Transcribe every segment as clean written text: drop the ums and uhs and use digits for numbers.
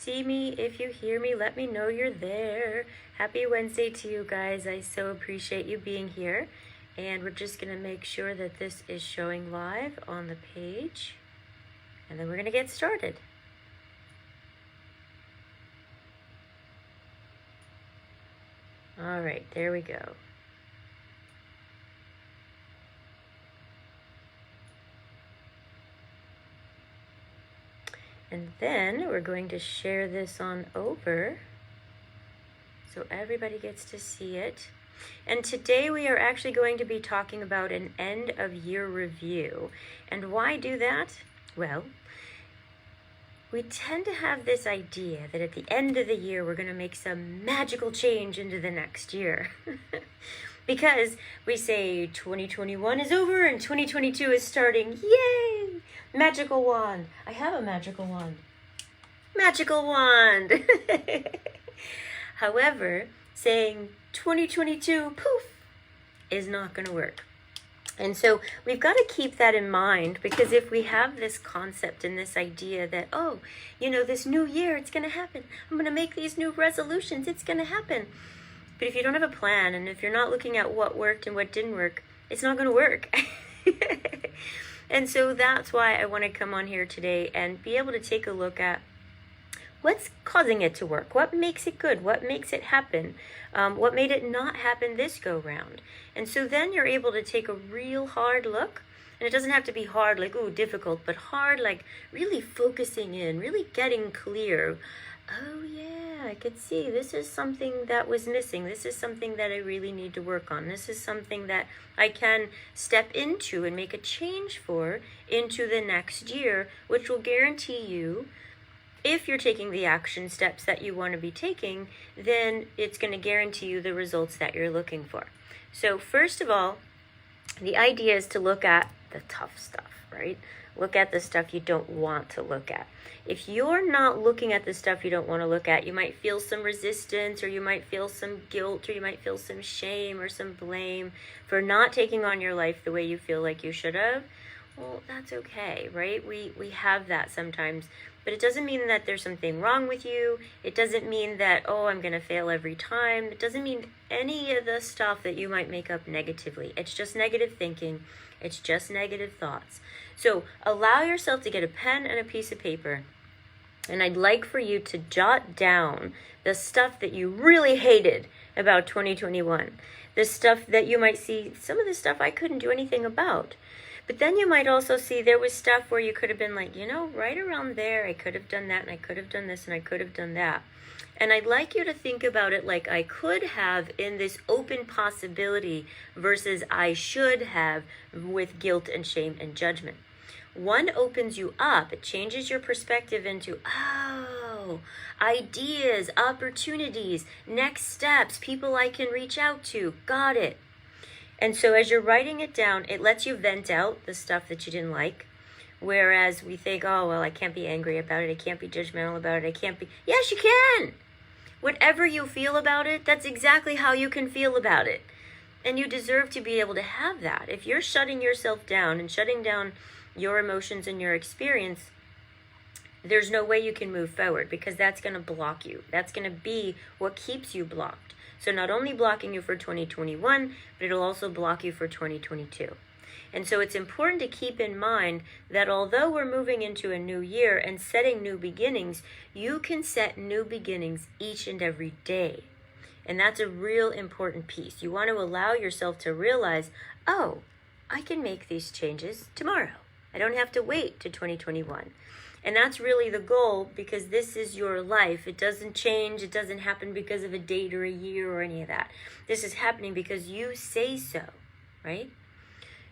See me, if you hear me, let me know you're there. Happy Wednesday to you guys. I so appreciate you being here. And we're just going to make sure that this is showing live on the page. And then we're going to get started. All right, there we go. And then we're going to share this on over so everybody gets to see it. And today we are actually going to be talking about an end of year review. And why do that? Well, we tend to have this idea that at the end of the year we're going to make some magical change into the next year. Because we say 2021 is over and 2022 is starting. Yay! Magical wand. I have a magical wand. Magical wand. However, saying 2022, poof, is not going to work. And so we've got to keep that in mind, because if we have this concept and this idea that, oh, you know, this new year, it's going to happen. I'm going to make these new resolutions. It's going to happen. But if you don't have a plan, and if you're not looking at what worked and what didn't work, it's not going to work. And so that's why I want to come on here today and be able to take a look at what's causing it to work, what makes it good, what makes it happen, what made it not happen this go round. And so then you're able to take a real hard look. And it doesn't have to be hard like, ooh, difficult, but hard like really focusing in, really getting clear. Oh yeah, I could see this is something that was missing. This is something that I really need to work on. This is something that I can step into and make a change for into the next year, which will guarantee you, if you're taking the action steps that you want to be taking, then it's going to guarantee you the results that you're looking for. So first of all, the idea is to look at the tough stuff, right? Look at the stuff you don't want to look at. If you're not looking at the stuff you don't want to look at, you might feel some resistance, or you might feel some guilt, or you might feel some shame or some blame for not taking on your life the way you feel like you should have. Well, that's okay, right? We have that sometimes, but it doesn't mean that there's something wrong with you. It doesn't mean that, oh, I'm going to fail every time. It doesn't mean any of the stuff that you might make up negatively. It's just negative thinking. It's just negative thoughts. So allow yourself to get a pen and a piece of paper. And I'd like for you to jot down the stuff that you really hated about 2021. The stuff that you might see, some of the stuff I couldn't do anything about. But then you might also see there was stuff where you could have been like, you know, right around there, I could have done that, and I could have done this, and I could have done that. And I'd like you to think about it like I could have in this open possibility versus I should have with guilt and shame and judgment. One opens you up. It changes your perspective into, oh, ideas, opportunities, next steps, people I can reach out to. Got it. And so as you're writing it down, it lets you vent out the stuff that you didn't like. Whereas we think, oh, well, I can't be angry about it. I can't be judgmental about it. I can't be. Yes, you can. Whatever you feel about it, that's exactly how you can feel about it. And you deserve to be able to have that. If you're shutting yourself down and shutting down your emotions and your experience, there's no way you can move forward, because that's going to block you. That's going to be what keeps you blocked. So not only blocking you for 2021, but it'll also block you for 2022. And so it's important to keep in mind that although we're moving into a new year and setting new beginnings, you can set new beginnings each and every day. And that's a real important piece. You want to allow yourself to realize, oh, I can make these changes tomorrow. I don't have to wait to 2021. And that's really the goal, because this is your life. It doesn't change. It doesn't happen because of a date or a year or any of that. This is happening because you say so, right?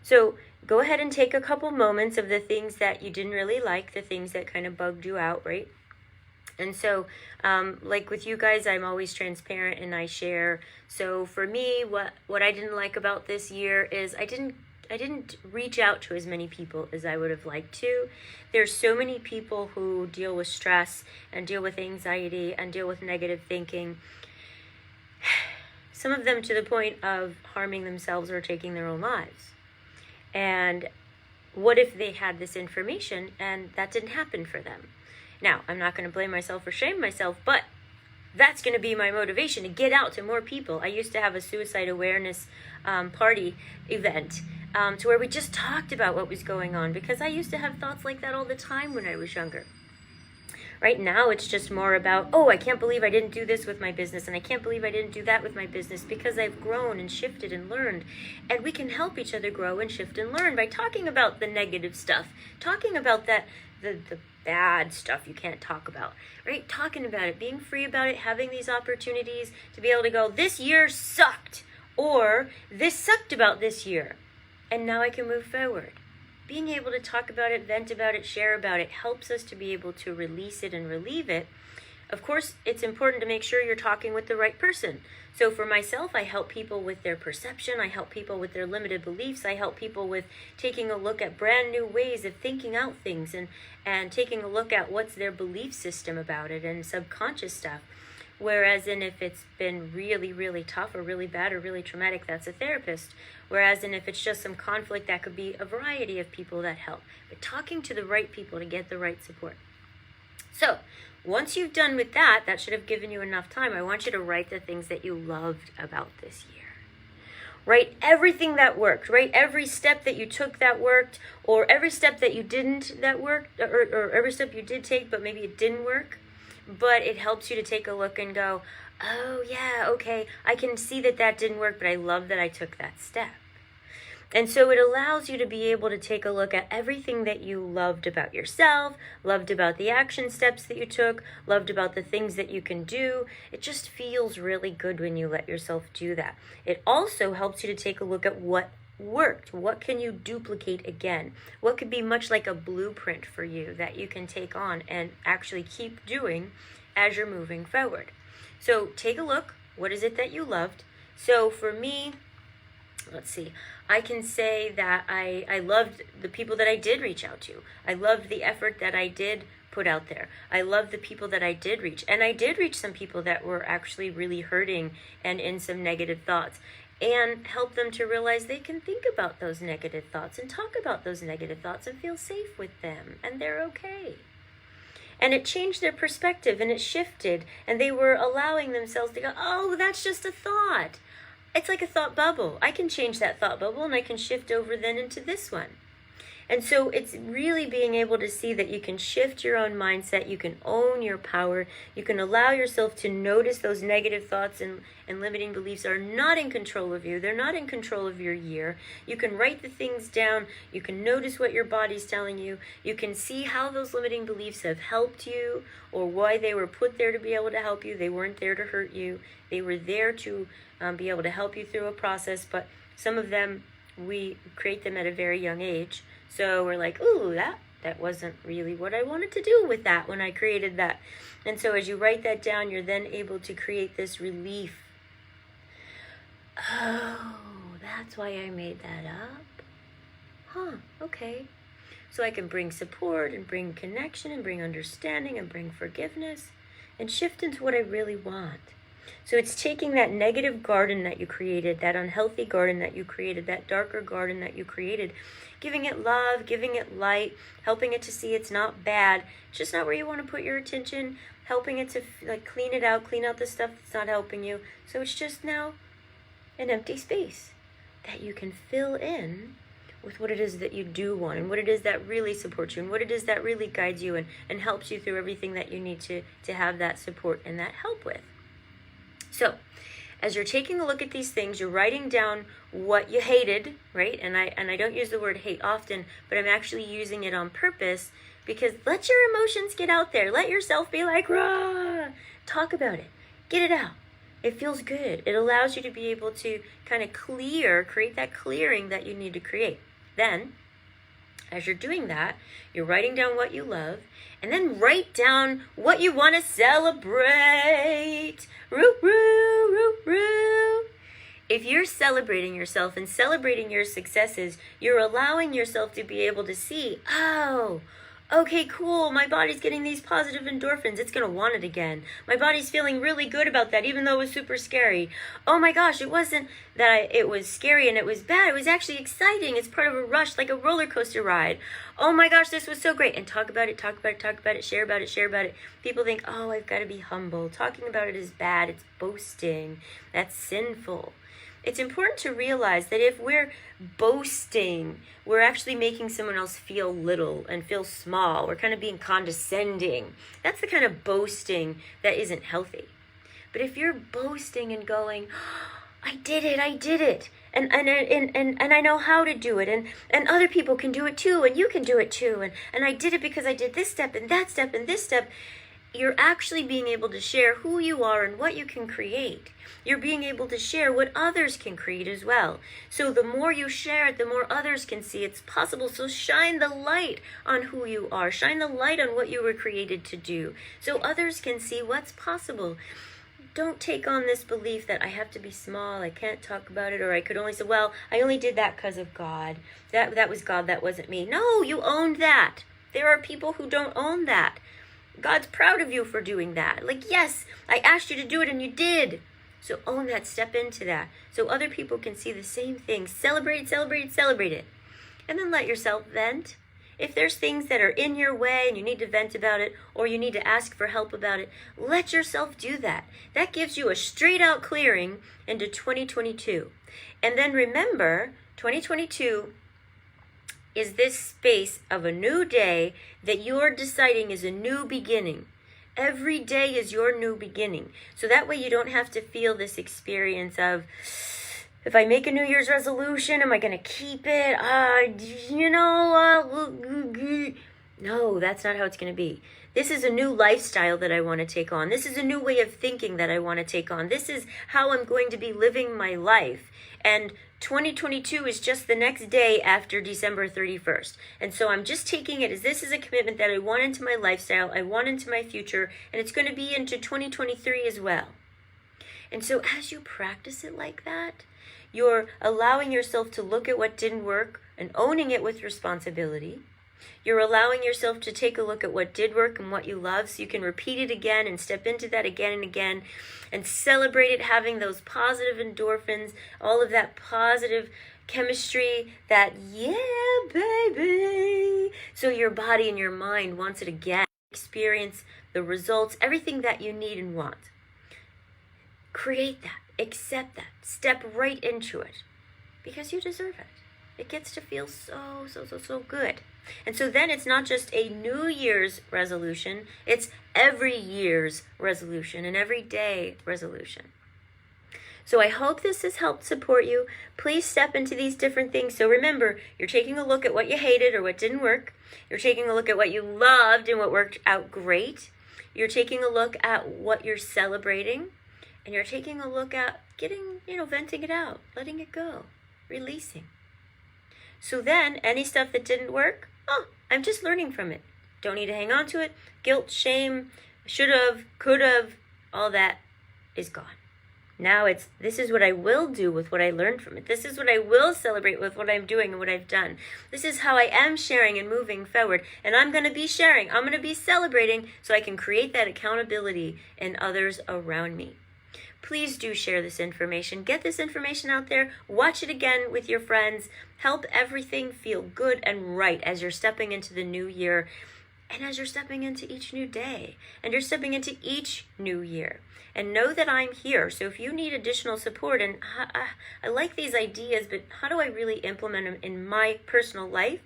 So go ahead and take a couple moments of the things that you didn't really like, the things that kind of bugged you out, right? And so, like with you guys, I'm always transparent and I share. So for me, what I didn't like about this year is I didn't reach out to as many people as I would have liked to. There's so many people who deal with stress and deal with anxiety and deal with negative thinking. Some of them to the point of harming themselves or taking their own lives. And what if they had this information and that didn't happen for them? Now, I'm not going to blame myself or shame myself, but that's going to be my motivation to get out to more people. I used to have a suicide awareness party event to where we just talked about what was going on, because I used to have thoughts like that all the time when I was younger. Right now, it's just more about, oh, I can't believe I didn't do this with my business, and I can't believe I didn't do that with my business, because I've grown and shifted and learned. And we can help each other grow and shift and learn by talking about the negative stuff, talking about that, the bad stuff you can't talk about, right? Talking about it, being free about it, having these opportunities to be able to go, this year sucked, or this sucked about this year, and now I can move forward. Being able to talk about it, vent about it, share about it helps us to be able to release it and relieve it. Of course, it's important to make sure you're talking with the right person. So for myself, I help people with their perception. I help people with their limited beliefs. I help people with taking a look at brand new ways of thinking out things and taking a look at what's their belief system about it and subconscious stuff. Whereas if it's been really, really tough or really bad or really traumatic, that's a therapist. Whereas if it's just some conflict, that could be a variety of people that help. But talking to the right people to get the right support. So once you've done with that, that should have given you enough time. I want you to write the things that you loved about this year. Write everything that worked. Write every step that you took that worked, or every step that you didn't that worked, or every step you did take but maybe it didn't work. But it helps you to take a look and go, oh yeah, okay, I can see that that didn't work, but I love that I took that step. And so it allows you to be able to take a look at everything that you loved about yourself, loved about the action steps that you took, loved about the things that you can do. It just feels really good when you let yourself do that. It also helps you to take a look at what worked. What can you duplicate again? What could be much like a blueprint for you that you can take on and actually keep doing as you're moving forward? So take a look. What is it that you loved? So for me, let's see, I can say that I loved the people that I did reach out to. I loved the effort that I did put out there. I loved the people that I did reach. And I did reach some people that were actually really hurting and in some negative thoughts, and help them to realize they can think about those negative thoughts and talk about those negative thoughts and feel safe with them, and they're okay. And it changed their perspective, and it shifted, and they were allowing themselves to go, oh, that's just a thought. It's like a thought bubble. I can change that thought bubble, and I can shift over then into this one. And so it's really being able to see that you can shift your own mindset, you can own your power, you can allow yourself to notice those negative thoughts and limiting beliefs are not in control of you. They're not in control of your year. You can write the things down. You can notice what your body's telling you. You can see how those limiting beliefs have helped you, or why they were put there to be able to help you. They weren't there to hurt you. They were there to be able to help you through a process, but some of them, we create them at a very young age. So we're like, ooh, that wasn't really what I wanted to do with that when I created that. And so as you write that down, you're then able to create this relief. Oh, that's why I made that up. Huh, okay. So I can bring support and bring connection and bring understanding and bring forgiveness and shift into what I really want. So it's taking that negative garden that you created, that unhealthy garden that you created, that darker garden that you created, giving it love, giving it light, helping it to see it's not bad. It's just not where you want to put your attention, helping it to clean it out, clean out the stuff that's not helping you. So it's just now an empty space that you can fill in with what it is that you do want, and what it is that really supports you, and what it is that really guides you and helps you through everything that you need to have that support and that help with. So as you're taking a look at these things, you're writing down what you hated, right? And I don't use the word hate often, but I'm actually using it on purpose, because let your emotions get out there. Let yourself be like, rah! Talk about it. Get it out. It feels good. It allows you to be able to kind of create that clearing that you need to create. Then, as you're doing that, you're writing down what you love, and then write down what you want to celebrate. Roo, roo, roo, roo. If you're celebrating yourself and celebrating your successes, you're allowing yourself to be able to see, oh, okay, cool, my body's getting these positive endorphins. It's going to want it again. My body's feeling really good about that, even though it was super scary. Oh my gosh, it wasn't that it was scary and it was bad. It was actually exciting. It's part of a rush, like a roller coaster ride. Oh my gosh, this was so great. And talk about it, talk about it, talk about it, share about it, share about it. People think, oh, I've got to be humble. Talking about it is bad. It's boasting. That's sinful. It's important to realize that if we're boasting, we're actually making someone else feel little and feel small. We're kind of being condescending. That's the kind of boasting that isn't healthy. But if you're boasting and going, oh, I did it, and I know how to do it, and other people can do it too, and you can do it too, and I did it because I did this step and that step and this step, you're actually being able to share who you are and what you can create. You're being able to share what others can create as well. So the more you share it, the more others can see it's possible. So shine the light on who you are. Shine the light on what you were created to do, so others can see what's possible. Don't take on this belief that I have to be small, I can't talk about it, or I could only say, well, I only did that because of God. That was God, that wasn't me. No, you owned that. There are people who don't own that. God's proud of you for doing that. Like, yes, I asked you to do it and you did. So own that, step into that, so other people can see the same thing. Celebrate it. And then let yourself vent. If there's things that are in your way and you need to vent about it, or you need to ask for help about it, let yourself do that. That gives you a straight out clearing into 2022. And then remember, 2022 is this space of a new day that you're deciding is a new beginning. Every day is your new beginning. So that way you don't have to feel this experience of, if I make a New Year's resolution, am I going to keep it? No, that's not how it's going to be. This is a new lifestyle that I want to take on. This is a new way of thinking that I want to take on. This is how I'm going to be living my life. And 2022 is just the next day after December 31st. And so I'm just taking it as this is a commitment that I want into my lifestyle, I want into my future, and it's going to be into 2023 as well. And so as you practice it like that, you're allowing yourself to look at what didn't work and owning it with responsibility. You're allowing yourself to take a look at what did work and what you love, so you can repeat it again and step into that again and again and celebrate it, having those positive endorphins, all of that positive chemistry, that yeah, baby. So your body and your mind wants it again. Experience the results, everything that you need and want. Create that, accept that, step right into it, because you deserve it. It gets to feel so good. And so then it's not just a New Year's resolution, it's every year's resolution, an everyday resolution. So I hope this has helped support you. Please step into these different things. So remember, you're taking a look at what you hated or what didn't work. You're taking a look at what you loved and what worked out great. You're taking a look at what you're celebrating. And you're taking a look at getting, venting it out, letting it go, releasing. So then any stuff that didn't work, I'm just learning from it. Don't need to hang on to it. Guilt, shame, should have, could have, all that is gone. Now this is what I will do with what I learned from it. This is what I will celebrate with what I'm doing and what I've done. This is how I am sharing and moving forward. And I'm going to be sharing. I'm going to be celebrating so I can create that accountability in others around me. Please do share this information. Get this information out there. Watch it again with your friends. Help everything feel good and right as you're stepping into the new year and as you're stepping into each new day and you're stepping into each new year. And know that I'm here. So if you need additional support, and I like these ideas, but how do I really implement them in my personal life?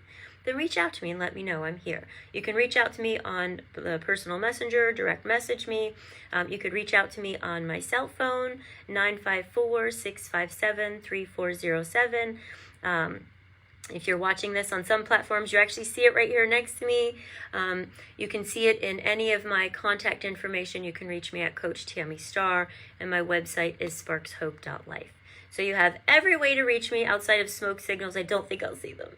Then reach out to me and let me know I'm here. You can reach out to me on the personal messenger, direct message me. You could reach out to me on my cell phone, 954-657-3407. If you're watching this on some platforms, you actually see it right here next to me. You can see it in any of my contact information. You can reach me at coachtammystar, and my website is sparkshope.life. So you have every way to reach me outside of smoke signals. I don't think I'll see them.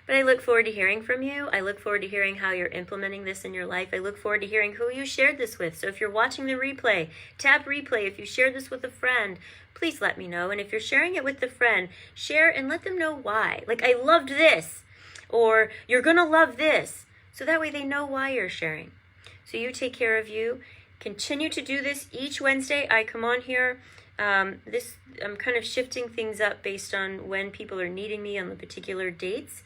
But I look forward to hearing from you. I look forward to hearing how you're implementing this in your life. I look forward to hearing who you shared this with. So if you're watching the replay, tap replay. If you shared this with a friend, please let me know. And if you're sharing it with a friend, share and let them know why. Like, I loved this. or you're going to love this. So that way they know why you're sharing. So you take care of you. Continue to do this each Wednesday. I come on here. I'm kind of shifting things up based on when people are needing me on the particular dates,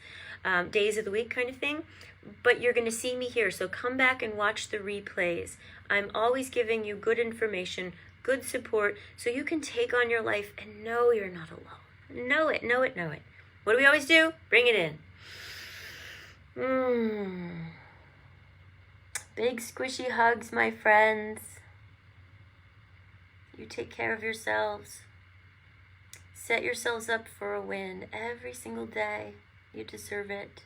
days of the week kind of thing. But you're going to see me here. So come back and watch the replays. I'm always giving you good information, good support, so you can take on your life and know you're not alone. Know it, know it, know it. What do we always do? Bring it in. Big squishy hugs, my friends. You take care of yourselves. Set yourselves up for a win every single day. You deserve it.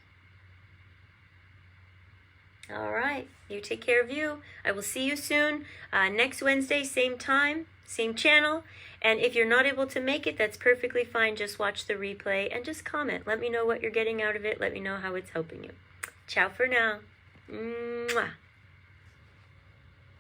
All right. You take care of you. I will see you soon. Next Wednesday, same time, same channel. And if you're not able to make it, that's perfectly fine. Just watch the replay and just comment. Let me know what you're getting out of it. Let me know how it's helping you. Ciao for now. Mwah.